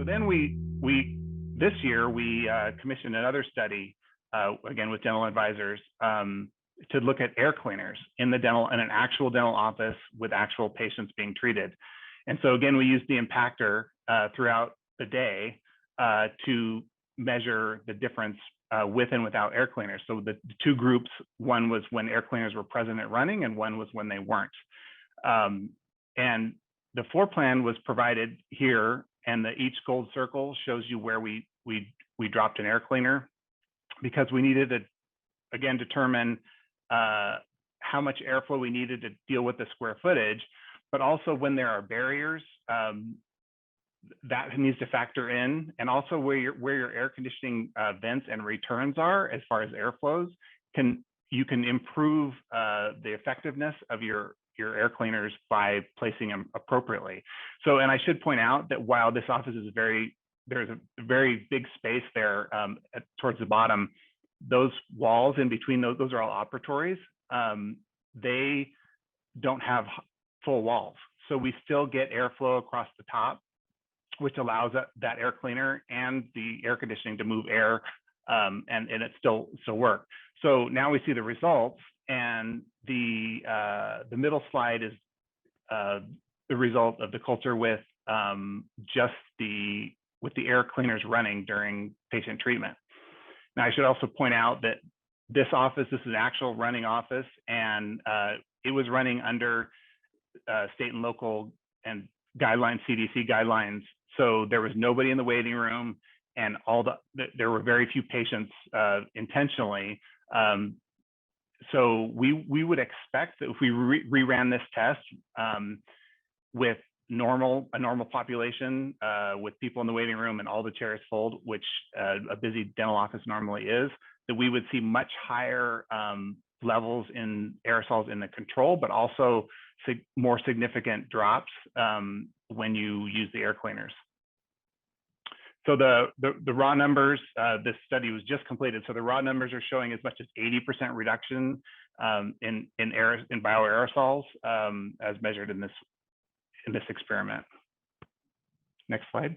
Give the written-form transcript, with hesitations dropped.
So then this year we commissioned another study, again with dental advisors, to look at air cleaners in an actual dental office with actual patients being treated. And so again, we used the impactor throughout the day to measure the difference with and without air cleaners. So the two groups, one was when air cleaners were present and running, and one was when they weren't. And the floor plan was provided here, and each gold circle shows you where we dropped an air cleaner, because we needed to, again, determine how much airflow we needed to deal with the square footage, but also when there are barriers, that needs to factor in, and also where your air conditioning vents and returns are as far as airflows. You can improve the effectiveness of your air cleaners by placing them appropriately. So, and I should point out that while this office is there's a very big space there towards the bottom, those walls in between those are all operatories. They don't have full walls, so we still get airflow across the top, which allows that air cleaner and the air conditioning to move air, and it still work. So now we see the results, and the middle slide is the result of the culture with just with the air cleaners running during patient treatment. Now, I should also point out that this office, this is an actual running office, and it was running under state and local and guidelines, CDC guidelines. So there was nobody in the waiting room, and there were very few patients intentionally. So we would expect that if we reran this test with a normal population with people in the waiting room and all the chairs full, which a busy dental office normally is, that we would see much higher levels in aerosols in the control, but also more significant drops when you use the air cleaners. So the raw numbers, this study was just completed. So the raw numbers are showing as much as 80% reduction in bioaerosols as measured in this experiment. Next slide.